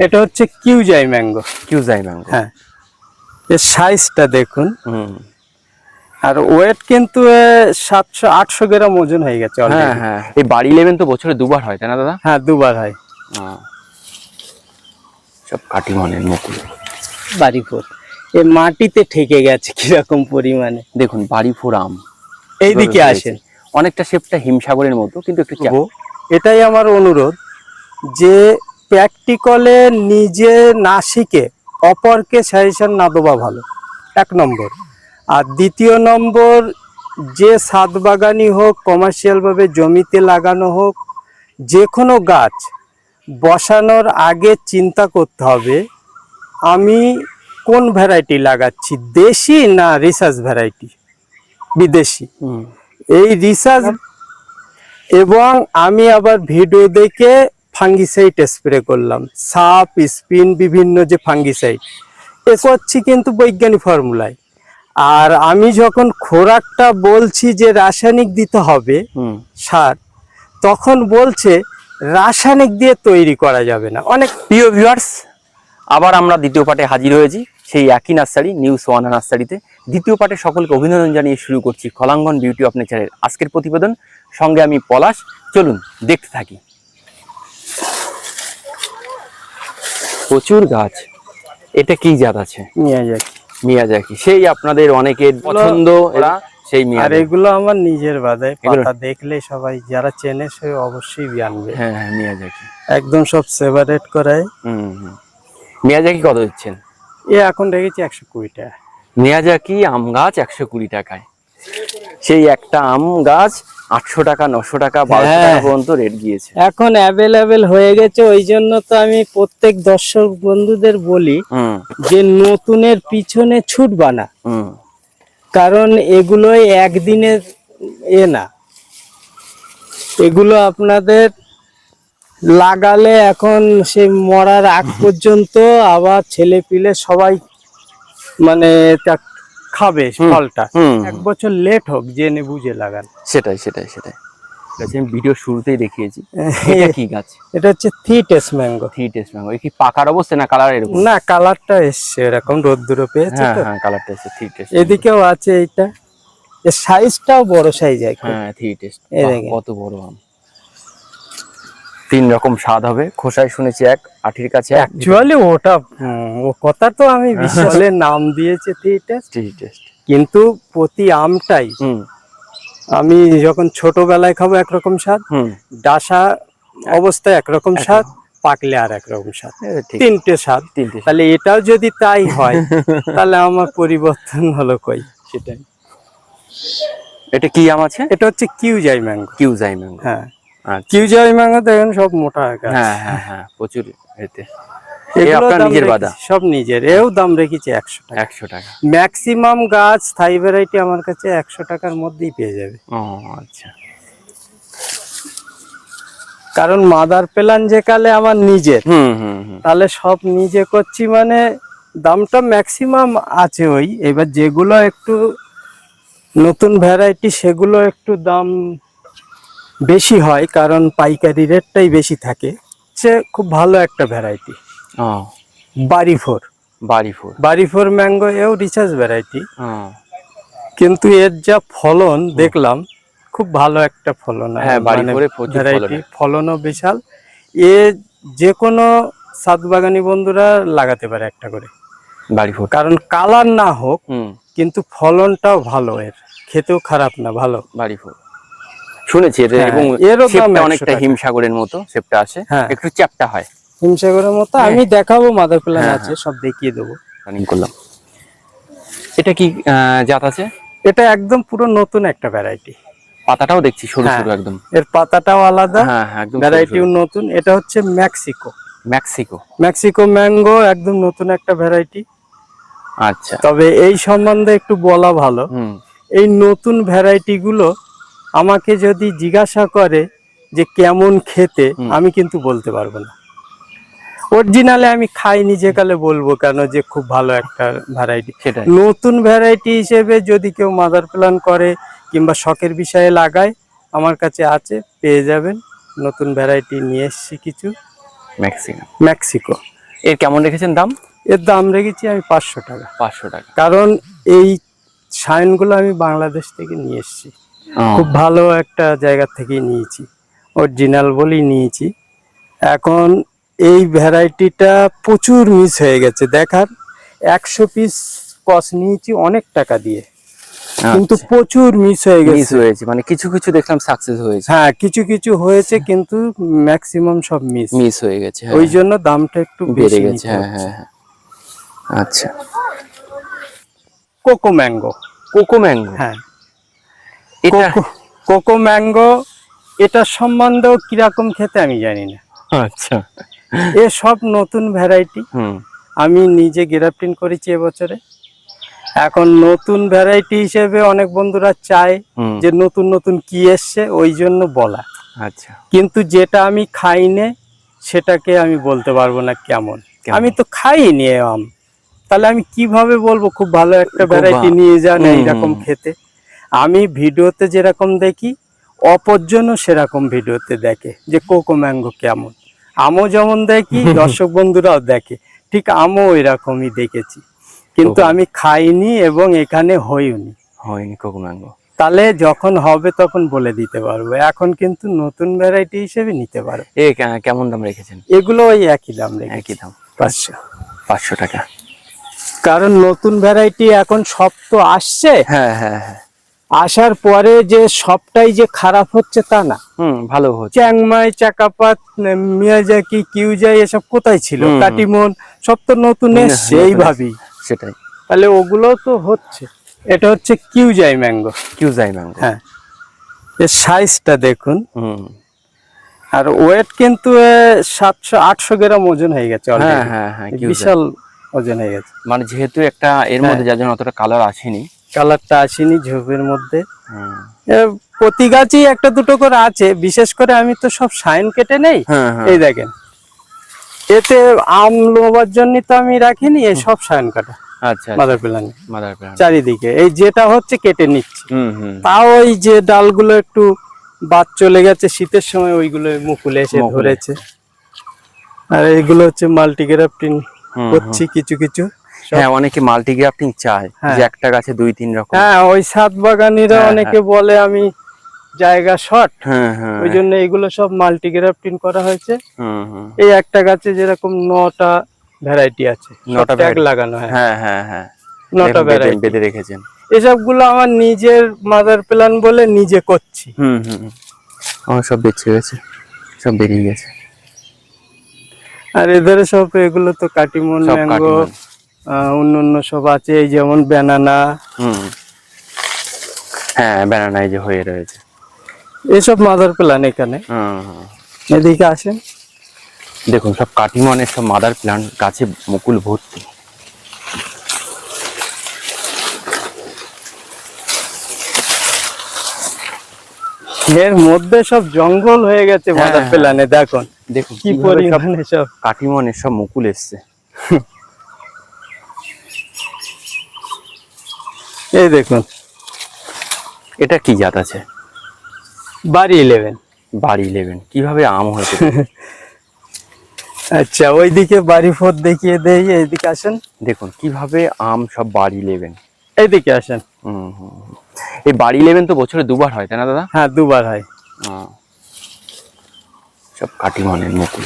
এটা হচ্ছে কিউজাই mango. কিউজাই mango, হ্যাঁ, এর সাইজটা দেখুন। আর ওয়েট কিন্তু 700-800 গ্রাম ওজন হয়ে গেছে হ্যাঁ অলরেডি। হ্যাঁ, এই বাড়ি লেবেন তো বছরে দুবার হয় তাই না দাদা? হ্যাঁ, দুবার হয়। সব কাটি মনের মুকুল বাড়ি ফোর এ মাটিতে ঠেকে গেছে কিরকম পরিমাণে, দেখুন। বাড়ি ফোর আম এইদিকে আসেন। অনেকটা শেপটা হিমসাগরের মতো, কিন্তু একটু এটাই আমার অনুরোধ যে প্র্যাকটিক্যালে নিজে না শিখে অপরকে সাজেশন না দেওয়া ভালো, 1 নম্বর। আর 2 নম্বর, যে ছাদ বাগানই হোক, কমার্শিয়ালভাবে জমিতে লাগানো হোক, যে কোনো গাছ বসানোর আগে চিন্তা করতে হবে আমি কোন ভ্যারাইটি লাগাচ্ছি, দেশি না রিসার্চ ভ্যারাইটি, বিদেশি। এই রিসার্চ, এবং আমি আবার ভিডিও দেখে ফাঙ্গিসাইড স্প্রে করলাম, সাপ স্পিন বিভিন্ন যে ফাঙ্গিসাইড এ করছি কিন্তু বৈজ্ঞানিক ফর্মুলায়। আর আমি যখন খোরাকটা বলছি যে রাসায়নিক দিতে হবে সার, তখন বলছে রাসায়নিক দিয়ে তৈরি করা যাবে না। অনেক প্রিয় ভিউয়ার্স, আবার আমরা দ্বিতীয় পার্টে হাজির হয়েছি, সেই একই নার্সারি, নিউ সোয়ানা নার্সারিতে। দ্বিতীয় পার্টে সকলকে অভিনন্দন জানিয়ে শুরু করছি খলাঙ্গন বিউটি অফ নেচারের আজকের প্রতিবেদন। সঙ্গে আমি পলাশ, চলুন দেখতে থাকি। প্রচুর গাছ। এটা কি জাত আছে? মিয়াজাকি। মিয়াজাকি, সেই আপনাদের অনেকের পছন্দ এরা, সেই আর মিয়াজাকি। এগুলো আমার নিজের বাদায়, পাতা দেখলে সবাই যারা চেনে সে অবশ্যই জানবে। হ্যাঁ হ্যাঁ, মিয়াজাকি একদম সব সেপারেট করায়। মিয়াজাকি কত দিচ্ছেন? এ এখন রেখেছি 120 টাকা। মিয়াজাকি আম গাছ 120 টাকায়। সেই একটা আম গাছ 800 টাকা, 900 টাকা, 1200 টাকা পর্যন্ত রেট গিয়েছে। এখন অ্যাভেলেবেল হয়ে গেছে। ওই জন্য তো আমি প্রত্যেক দর্শক বন্ধুদের বলি যে নতুনের পিছনে ছুটবা না, কারণ এগুলোই একদিনের না, এগুলো আপনাদের লাগালে এখন সে মরার আগ পর্যন্ত আবার ছেলে পিলে সবাই মানে তা খাবে ফলটা। 1 বছর লেট হোক, জেনে বুঝে লাগান। সেটাই সেটাই সেটাই। আমি ভিডিও শুরুতেই দেখিয়েছি। এটা কি গাছ? এটা হচ্ছে থিটেস ম্যাঙ্গো। থিটেস ম্যাঙ্গো। এই কি পাকার অবস্থা না কালার এরকম? না, কালারটা এসছে এরকম, রোদ্দুর পেয়েছে তো। হ্যাঁ, কালারটা এসছে থিটেস। এদিকেও আছে এইটা, এর সাইজটাও বড় সাইজ। হ্যাঁ, থিটেস কত বড় আম। 3 রকম স্বাদ হবে, খোসায় শুনেছি এক, আঠির কাছে এক। অ্যাকচুয়ালি ওটা ও কথা তো আমি বিশ্বাসে নাম দিয়েছে থিটেস, কিন্তু প্রতি আমটাই আমি যখন ছোটবেলায় খাবো একরকম স্বাদ, ডাসা অবস্থায় একরকম স্বাদ, পাকলে আর একরকম স্বাদ, 3টে স্বাদ। তাহলে এটাও যদি তাই হয় তাহলে আমার পরিবর্তন হলো কই? সেটাই। এটা কি আম আছে? এটা হচ্ছে কিউজাই ম্যাঙ্গো। কিউজাই ম্যাঙ্গো, হ্যাঁ। কিউজাই ম্যাঙ্গো দেখেন সব মোটা গাছ। হ্যাঁ হ্যাঁ হ্যাঁ, প্রচুর। এতে এই আপনার নিজের বাদা? সব নিজের। এও দাম রেখেছি 100 টাকা। 100 টাকা। ম্যাক্সিমাম গাছ থাই ভ্যারাইটি আমার কাছে 100 টাকার মধ্যেই পেয়ে যাবে। ও আচ্ছা। কারণ মাদার প্ল্যান যে কালে আমার নিজের, তাহলে সব নিজে করছি মানে দামটা ম্যাক্সিমাম আছে ওই। এবার যেগুলো একটু নতুন ভ্যারাইটি সেগুলো একটু দাম বেশি হয়, কারণ পাইকারি রেটটাই বেশি থাকে। সে খুব ভালো একটা ভ্যারাইটি বাড়ি ফোর ম্যাঙ্গো। এও রিসার্চ ভ্যারাইটি, কিন্তু এর যা ফলন দেখলাম খুব ভালো একটা ফলন। ভ্যারাইটি ফলনও বিশাল। এ যে কোনো ছাদ বাগানি বন্ধুরা লাগাতে পারে একটা করে বাড়িফোর, কারণ কালার না হোক কিন্তু ফলনটাও ভালো, এর খেতেও খারাপ না, ভালো বাড়িফোর। শুনেছি এবং এরও দাম অনেকটা হিমসাগরের মতো শেপটা আছে, একটু চ্যাপ্টা হয় হিমসাগরের মতো। আমি দেখাবো, মাদার প্ল্যান আছে, সব দেখিয়ে দেবো। রানিং করলাম। এটা কি জাত আছে? এটা একদম পুরো নতুন একটা ভ্যারাইটি। পাতাটাও দেখছি সরু সরু একদম, এর পাতাটাও আলাদা, ভ্যারাইটিও নতুন। এটা হচ্ছে মেক্সিকো ম্যাঙ্গো, একদম নতুন একটা ভ্যারাইটি। আচ্ছা, তবে এই সম্বন্ধে একটু বলা ভালো, এই নতুন ভ্যারাইটি গুলো আমাকে যদি জিজ্ঞাসা করে যে কেমন খেতে, আমি কিন্তু বলতে পারবো না। অরিজিনালে আমি খাইনি যে কালে বলবো কেন যে খুব ভালো একটা ভ্যারাইটি। নতুন ভ্যারাইটি হিসেবে যদি কেউ মাদার প্ল্যান করে কিংবা শখের বিষয়ে লাগায়, আমার কাছে আছে, পেয়ে যাবেন। নতুন ভ্যারাইটি নিয়ে এসছি কিছু, মেক্সিকো। এর কেমন রেখেছেন দাম? এর দাম রেখেছি আমি 500 টাকা। 500 টাকা। কারণ এই শাইনগুলো আমি বাংলাদেশ থেকে নিয়ে এসেছি, খুব ভালো একটা জায়গা থেকে নিয়েছি, অরিজিনাল বলেই নিয়েছি। এখন এই ভ্যারাইটিটা প্রচুর মিস হয়ে গেছে। দেখার 100 পিস কস নিয়েছি অনেক টাকা দিয়ে, কিন্তু প্রচুর মিস হয়ে মিস গেছে। হয়েছে মানে কিছু কিছু দেখলাম সাকসেস হয়েছে। হ্যাঁ, কিছু কিছু হয়েছে, কিন্তু ম্যাক্সিমাম সব মিস হয়ে গেছে, হ্যাঁ। ওই জন্য দামটা একটু বেড়ে বেশি গেছে, নিতে হ্যাঁ হচ্ছে। হ্যাঁ হ্যাঁ। আচ্ছা, কোকো ম্যাঙ্গো। কোকো ম্যাঙ্গো, হ্যাঁ, এটা কোকো ম্যাঙ্গো, এটা সম্বন্ধেও কিরকম খেতে আমি জানি না। আচ্ছা, এ সব নতুন ভ্যারাইটি, হুম আমি নিজে গ্রাফটিং করেছি এবছরে। এখন নতুন ভ্যারাইটি হিসেবে অনেক বন্ধুরা চায় হুম, যে নতুন নতুন কি এসছে, ওই জন্য বলা। আচ্ছা। কিন্তু যেটা আমি খাইনি সেটাকে আমি বলতে পারবো না কেমন। কেমন? আমি তো খাইনি এ আম, তাহলে আমি কিভাবে বলবো খুব ভালো একটা খুব ভ্যারাইটি নিয়ে যান হুম, এইরকম হুম। খেতে? আমি ভিডিওতে যেরকম দেখি, অপরজনও সেরকম ভিডিওতে দেখে যে কোকো ম্যাঙ্গো কেমন। আমও যেমন দেখি, দর্শক বন্ধুরাও দেখে, ঠিক আমও এরকমই দেখেছি, কিন্তু কোকো। আমি খাইনি এবং এখানে হইনি। হয়নি কোকো ম্যাঙ্গো। তাহলে যখন হবে তখন বলে দিতে পারবো। এখন কিন্তু নতুন ভ্যারাইটি হিসেবে নিতে পারো। কেমন দাম রেখেছেন? এগুলো ওই একই দাম রেখেছি, একই দাম, 500। 500 টাকা। কারণ নতুন ভ্যারাইটি এখন সব তো আসছে, হ্যাঁ হ্যাঁ হ্যাঁ, আসার পরে যে সবটাই যে খারাপ হচ্ছে তা না। ভালো হচ্ছে। চ্যাংমাই, চাকাপাত, মিয়াজাকি, কিউজাই এসব কোথায় ছিল? হুম, হুম। কাটিমন সব তো নতুন এসছে নতুন এইভাবেই। সেটাই, তাহলে ওগুলো তো হচ্ছে। এটা হচ্ছে কিউজাই ম্যাঙ্গো। কিউজাই ম্যাঙ্গো। হ্যাঁ, এর সাইজটা দেখুন, হুম, আর ওয়েট কিন্তু 700-800 গ্রাম ওজন হয়ে গেছে হ্যাঁ already। হ্যাঁ হ্যাঁ, বিশাল ওজন হয়ে গেছে। মানে যেহেতু একটা এর মধ্যে যার জন্য অতটা কালার আসেনি। কালারটা আসেনি ঝোপের মধ্যে। হুম, প্রতি গাছেই একটা দুটো করে আছে, বিশেষ করে আমি তো সব শাইন কেটে নেই। হ্যাঁ হ্যাঁ, এই দেখেন, এতে আম লোবার জন্য তো আমি রাখিনি, এই সব শাইন কাটা আচ্ছা, মাদার প্ল্যান মাদার প্ল্যান্ট। চারিদিকে। এই যেটা হচ্ছে কেটে নিচ্ছি, হুম হুম, তাও ওই যে ডালগুলো একটু বাদ চলে গেছে শীতের সময়, ওইগুলো মুকুলে এসে মুকুলে। ধরেছে। আর এইগুলো হচ্ছে মাল্টিগ্রাফটিং হুম, করছি কিছু কিছু। সব- হ্যাঁ, অনেকে মাল্টি গ্রাফটিং চায়, হ্যাঁ। যে একটা গাছে 2-3 রকম। হ্যাঁ, ওই সাত বাগানিরা হ্যাঁ, অনেকে বলে আমি জায়গা শর্ট, হ্যাঁ হ্যাঁ, ওই জন্য এগুলো সব মাল্টিগ্রাফটিং করা হয়েছে। হুম হুম, এই একটা গাছে যেরকম 9টা ভ্যারাইটি আছে, 9টা ট্যাগ variety। লাগানো। হ্যাঁ, হ্যাঁ হ্যাঁ হ্যাঁ, 9টা দেখুন, ভ্যারাইটি। বেঁধে রেখেছেন। এসবগুলো আমার নিজের মাদার প্ল্যান বলে নিজে করছি। হুম হুম, আমার সব বেঁচে গেছে, সব বেরিয়ে গেছে। আর এদের সব এগুলো তো কাটিমন, সব ম্যাঙ্গো, কাটিমন। অন্য সব আছে, এই যেমন ব্যানানা, হুম, হ্যাঁ, ব্যানানাই যে হয়ে রয়েছে। এসব মাদার প্ল্যান এখানে। হুম হুম, এদিকে আসেন, দেখুন সব কাটিমনের সব মাদার প্ল্যান্ট, গাছে মুকুল ভর্তি। এর মধ্যে সব জঙ্গল হয়ে গেছে হ্যাঁ, মাদার হ্যাঁ। প্ল্যানে। দেখুন দেখুন কি কিভাবে সব পরিমাণে সব। কাটিমনের সব মুকুল এসছে। এই দেখুন, এটা কি জাত আছে? বাড়ি 11। বাড়ি 11 কিভাবে আম হয়েছে? আচ্ছা, ওইদিকে বাড়ি 4 দেখিয়ে দেই। এইদিকে আসেন, দেখুন কিভাবে আম সব বাড়ি 11। এইদিকে আসেন। হুম হুম, এই বাড়ি 11 তো বছরে দুবার হয়, তাই না দাদা? হ্যাঁ, দুবার হয়। সব কাটিমনের মুকুল।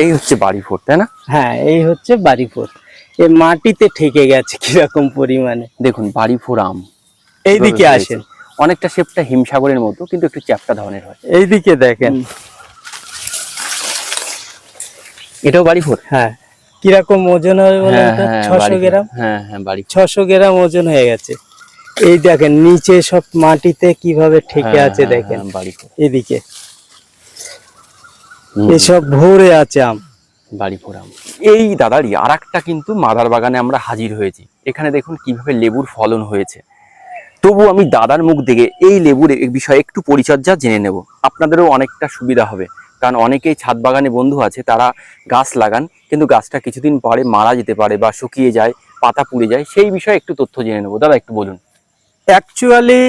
এই হচ্ছে বাড়ি 4, তাই না? হ্যাঁ, এই হচ্ছে বাড়ি 4। এই মাটিতে ঠেকে গেছে কিরকম পরিমাণে। দেখুন বাড়ি 4 আম এইদিকে কিভাবে আসেন, হয়েছে। অনেকটা শেপটা হিমসাগরের মতো, কিন্তু একটু চ্যাপ্টা ধরনের হয়। এইদিকে দেখেন। এটাও বাড়ি 4। হ্যাঁ, কিরকম ওজন হবে বলেন হ্যাঁ তো? হ্যাঁ, 600 গ্রাম। হ্যাঁ হ্যাঁ, বাড়ি 600 গ্রাম ওজন হয়ে গেছে। এই দেখেন নিচে সব মাটিতে কিভাবে ঠেকে হ্যাঁ, আছে হ্যাঁ, দেখেন। হ্যাঁ, বাড়ি 4। এদিকে এসব ভরে আছে আম। বাড়ি 4 আম। এই দাদারই আর একটা কিন্তু মাদার বাগানে আমরা হাজির হয়েছি। এখানে দেখুন কিভাবে লেবুর ফলন হয়েছে। তবু আমি দাদার মুখ থেকে এই লেবুর বিষয়ে একটু পরিচর্যা জেনে নেব, আপনাদেরও অনেকটা সুবিধা হবে। কারণ অনেকেই ছাদ বাগানে বন্ধু আছে, তারা গাছ লাগান কিন্তু গাছটা কিছুদিন পরে মারা যেতে পারে বা শুকিয়ে যায়, পাতা পুড়ে যায়। সেই বিষয়ে একটু তথ্য জেনে নেব। দাদা একটু বলুন। অ্যাকচুয়ালি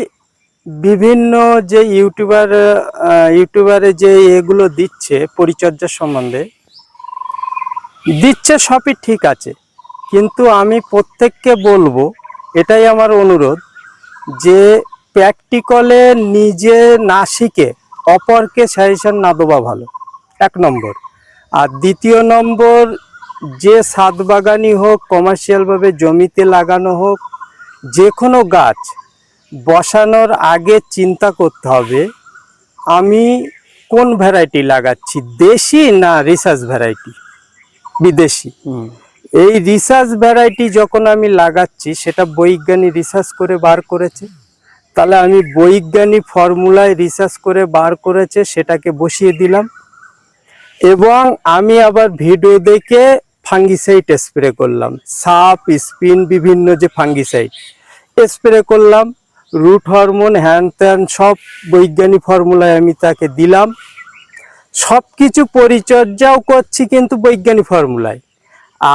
বিভিন্ন যে ইউটিউবারে যে এগুলো দিচ্ছে পরিচর্যা সম্বন্ধে দিচ্ছে, সবই ঠিক আছে, কিন্তু আমি প্রত্যেককে বলবো, এটাই আমার অনুরোধ, যে প্র্যাকটিক্যালে নিজে না শিখে অপরকে সাজেশন না দেওয়া ভালো, 1 নম্বর। আর 2 নম্বর, যে ছাদ বাগানই হোক, কমার্শিয়ালভাবে জমিতে লাগানো হোক, যে কোনো গাছ বসানোর আগে চিন্তা করতে হবে আমি কোন ভ্যারাইটি লাগাচ্ছি, দেশি না রিসার্চ ভ্যারাইটি, বিদেশি। এই রিসার্চ ভ্যারাইটি যখন আমি লাগাচ্ছি সেটা বৈজ্ঞানিক রিসার্চ করে বার করেছে, তাহলে আমি বৈজ্ঞানিক ফর্মুলায় রিসার্চ করে বার করেছে সেটাকে বসিয়ে দিলাম, এবং আমি আবার ভিডিও দেখে ফাঙ্গিসাইড স্প্রে করলাম, সাপ স্পিন বিভিন্ন যে ফাঙ্গিসাইড স্প্রে করলাম, রুট হরমোন হ্যান ত্যান সব বৈজ্ঞানিক ফর্মুলায় আমি তাকে দিলাম, সব কিছু পরিচর্যাও করছি কিন্তু বৈজ্ঞানিক ফর্মুলায়।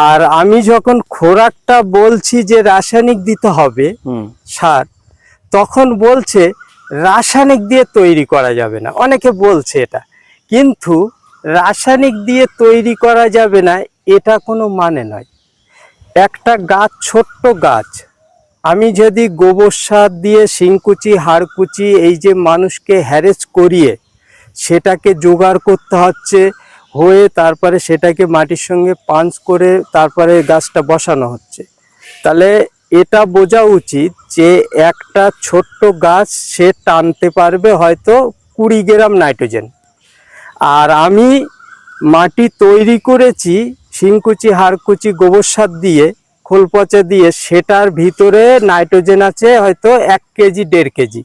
আর আমি যখন খোরাকটা বলছি যে রাসায়নিক দিতে হবে সার, তখন বলছে রাসায়নিক দিয়ে তৈরি করা যাবে না, অনেকে বলছে এটা, কিন্তু রাসায়নিক দিয়ে তৈরি করা যাবে না এটা কোনো মানে নয়। একটা গাছ, ছোট্ট গাছ, আমি যদি গোবর সার দিয়ে শিংকুচি হাড়কুচি এই যে মানুষকে হ্যারেস করিয়ে সেটাকে জোগাড় করতে হচ্ছে, হয়ে তারপরে সেটাকে মাটির সঙ্গে পাঞ্চ করে তারপরে গাছটা বসানো হচ্ছে, তাহলে এটা বোঝা উচিত যে একটা ছোট্ট গাছ সে টানতে পারবে হয়তো 20 গ্রাম নাইট্রোজেন। আর আমি মাটি তৈরি করেছি শিংকুচি হাড়কুচি গোবর সার দিয়ে, খোল পচা দিয়ে, সেটার ভিতরে নাইট্রোজেন আছে হয়তো 1 কেজি 1.5 কেজি।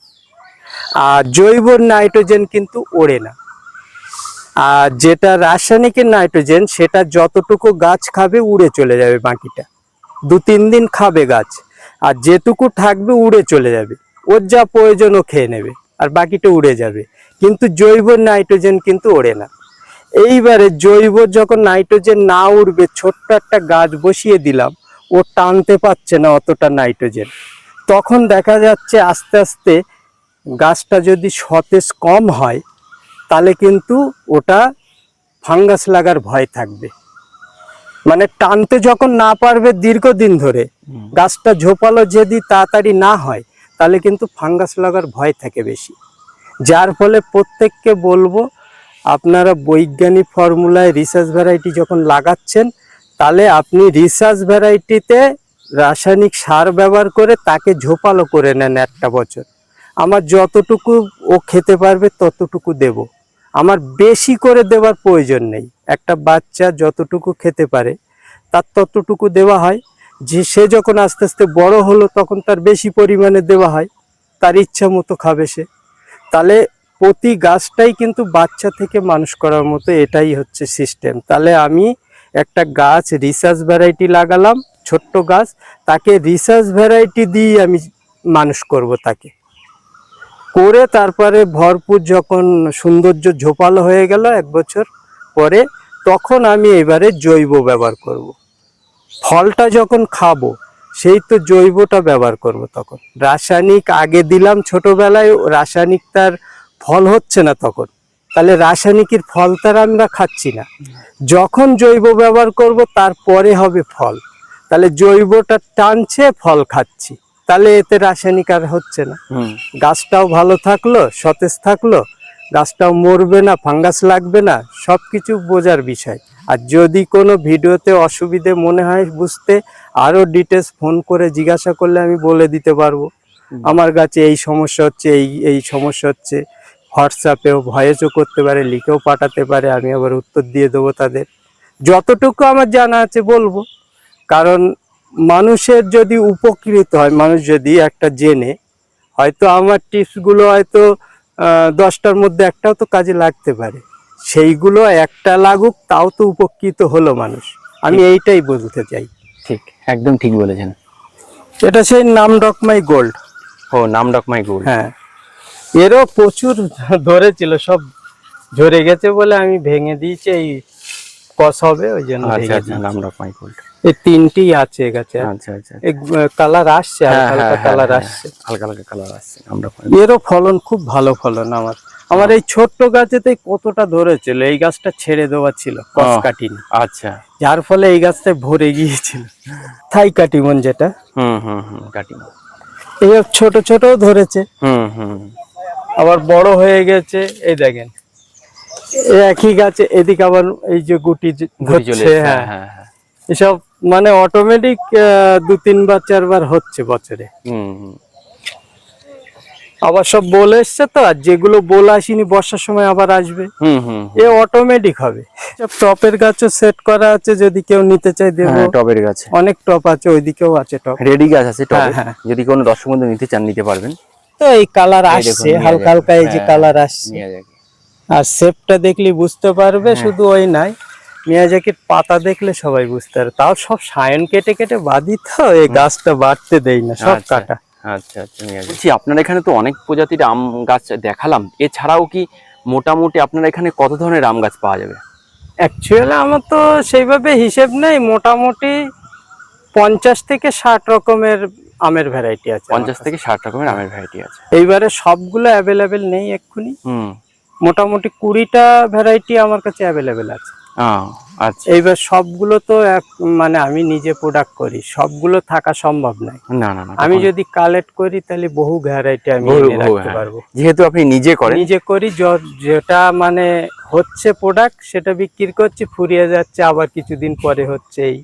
আর জৈব নাইট্রোজেন কিন্তু ওড়ে না। আর যেটা রাসায়নিকের নাইট্রোজেন সেটা যতটুকু গাছ খাবে উড়ে চলে যাবে, বাকিটা 2-3 দিন খাবে গাছ, আর যেটুকু থাকবে উড়ে চলে যাবে, ওর যা প্রয়োজন ও খেয়ে নেবে, আর বাকিটা উড়ে যাবে। কিন্তু জৈব নাইট্রোজেন কিন্তু ওড়ে না। এইবারে জৈব যখন নাইট্রোজেন না উড়বে, ছোট্ট একটা গাছ বসিয়ে দিলাম, ও টানতে পারছে না অতটা নাইট্রোজেন, তখন দেখা যাচ্ছে আস্তে আস্তে গাছটা যদি সতেজ কম হয় তাহলে কিন্তু ওটা ফাঙ্গাস লাগার ভয় থাকবে। মানে টানতে যখন না পারবে দীর্ঘদিন ধরে, গাছটা ঝোপালো যদি তাড়াতাড়ি না হয়, তাহলে কিন্তু ফাঙ্গাস লাগার ভয় থাকে বেশি। যার ফলে প্রত্যেককে বলবো, আপনারা বৈজ্ঞানিক ফর্মুলায় রিসার্চ ভ্যারাইটি যখন লাগাচ্ছেন, তাহলে আপনি রিসার্চ ভ্যারাইটিতে রাসায়নিক সার ব্যবহার করে তাকে ঝোপালো করে নেন 1টা বছর। আমার যতটুকু ও খেতে পারবে ততটুকু দেব, আমার বেশি করে দেওয়ার প্রয়োজন নেই। একটা বাচ্চা যতটুকু খেতে পারে তার ততটুকু দেওয়া হয়, যে সে যখন আস্তে আস্তে বড় হলো তখন তার বেশি পরিমাণে দেওয়া হয়, তার ইচ্ছা মতো খাবে সে। তাহলে প্রতি গাছটাই কিন্তু বাচ্চা থেকে মানুষ করার মতো, এটাই হচ্ছে সিস্টেম। তাহলে আমি একটা গাছ রিসার্চ ভ্যারাইটি লাগালাম, ছোট্ট গাছ, তাকে রিসার্চ ভ্যারাইটি দিয়ে আমি মানুষ করব, তাকে করে তারপরে ভরপুর যখন সৌন্দর্য ঝোপালো হয়ে গেল 1 বছর পরে, তখন আমি এবারে জৈব ব্যবহার করব। ফলটা যখন খাবো সেই তো জৈবটা ব্যবহার করব। তখন রাসায়নিক আগে দিলাম ছোটবেলায়, রাসায়নিক তার ফল হচ্ছে না তখন, তাহলে রাসায়নিকের ফল তার আমরা খাচ্ছি না। যখন জৈব ব্যবহার করব তারপরে হবে ফল, তাহলে জৈবটা টানছে, ফল খাচ্ছি, তাহলে এতে রাসায়নিক আর হচ্ছে না। গাছটাও ভালো থাকলো, সতেজ থাকলো, গাছটাও মরবে না, ফাঙ্গাস লাগবে না, সবকিছু বোঝার বিষয়। আর যদি কোনো ভিডিওতে অসুবিধে মনে হয় বুঝতে, আরো ডিটেলস ফোন করে জিজ্ঞাসা করলে আমি বলে দিতে পারবো, আমার গাছে এই সমস্যা হচ্ছে, এই সমস্যা হচ্ছে। হোয়াটসঅ্যাপেও ভয়েসও করতে পারে, লিখেও পাঠাতে পারে, আমি আবার উত্তর দিয়ে দেবো তাদের, যতটুকু আমার জানা আছে বলবো। কারণ মানুষের যদি উপকৃত হয়, মানুষ যদি একটা জেনে, হয়তো আমার টিপসগুলো হয়তো 10টার মধ্যে একটাও তো কাজে লাগতে পারে, সেইগুলো একটা লাগুক, তাও তো উপকৃত হলো মানুষ। আমি এইটাই বলতে চাই। ঠিক, একদম ঠিক বলেছেন। এটা সেই নামডকমাই গোল্ড। ও, নামডকমাই গোল্ড। হ্যাঁ, এরও প্রচুর ধরেছিল, সব ঝরে গেছে বলে আমি ভেঙে দিয়েছি, এই কস হবে ওই জন্য আচ্ছা ভেঙে আচ্ছা, দিয়েছি। নামডকমাই গোল্ড। এই তিনটি আছে গাছে। আচ্ছা আচ্ছা, কালার আসছে, হ্যাঁ, হালকা হালকা হ্যাঁ, কালার হ্যাঁ, আসছে। হালকা হালকা কালার আসছে। আমরা এরও ফলন খুব ভালো ফলন আমার এই ছোট্ট গাছেতে কতটা ধরেছিল, এই গাছটা ছেড়ে দেওয়া ছিল, কস কাটিনি, আচ্ছা, যার ফলে এই গাছটা ভরে গিয়েছিল। থাই কাটিমন যেটা, কাটিং, এই ছোট ছোট ধরেছে, হুম, আবার বড় হয়ে গেছে। এই দেখেন এই একই গাছে এদিকে আবার এই যে গুটি ঘুরে চলে হচ্ছে। এসছে, হ্যাঁ, হ্যাঁ হ্যাঁ, এসব মানে অটোমেটিক 2-3 বার 4 বার হচ্ছে বছরে। আবার সব বলে এসছে তো, আর যেগুলো বলে আসেনি বর্ষার সময় আবার আসবে, এ অটোমেটিক হবে। সব টপের গাছও সেট করা আছে, যদি কেউ নিতে চায় দেবো। টবের গাছে অনেক টপ আছে, ওইদিকেও আছে টপ, রেডি গাছ আছে টবে, হ্যাঁ। যদি কোনো দর্শক বন্ধু নিতে চান নিতে পারবেন। তো এই কালার এই দেখুন, আসছে মিয়াজাকি, হালকা হালকা, এই যে হ্যাঁ, কালার আসছে। মিয়াজাকি, আর শেপটা দেখলে বুঝতে পারবে, হ্যাঁ। শুধু ওই নাই, মিয়াজাকির পাতা দেখলে সবাই বুঝতে পারবে। তাও সব সায়ন কেটে কেটে বাঁধি, তো এই গাছটা বাড়তে দেই না, সব আচ্ছা, কাটা। আচ্ছা আচ্ছা, মিয়াজাকি। বলছি আপনার এখানে তো অনেক প্রজাতির আম গাছ দেখালাম, এছাড়াও কি মোটামুটি আপনার এখানে কত ধরনের আম গাছ পাওয়া যাবে? অ্যাকচুয়ালি আমার তো সেইভাবে হিসেব নেই, মোটামুটি 50 থেকে 60 রকমের আমের ভ্যারাইটি আছে। 50 থেকে 60 রকমের আমের ভ্যারাইটি আছে। এইবারে সবগুলো অ্যাভেলেবেল নেই এক্ষুনি, হুম, মোটামুটি 20টা ভ্যারাইটি আমার কাছে অ্যাভেলেবেল আছে। আচ্ছা, এইবার সবগুলো তো মানে আমি নিজে প্রোডাক্ট করি, সবগুলো থাকা সম্ভব নয়। না না না, আমি যদি কালেক্ট করি তাহলে বহু ভ্যারাইটি আমি এনে রাখতে পারবো। যেহেতু আপনি নিজে করেন, নিজে করি, যেটা মানে হচ্ছে প্রোডাক্ট সেটা বিক্রি করছি, ফুরিয়ে যাচ্ছে, আবার কিছুদিন পরে হচ্ছে, এই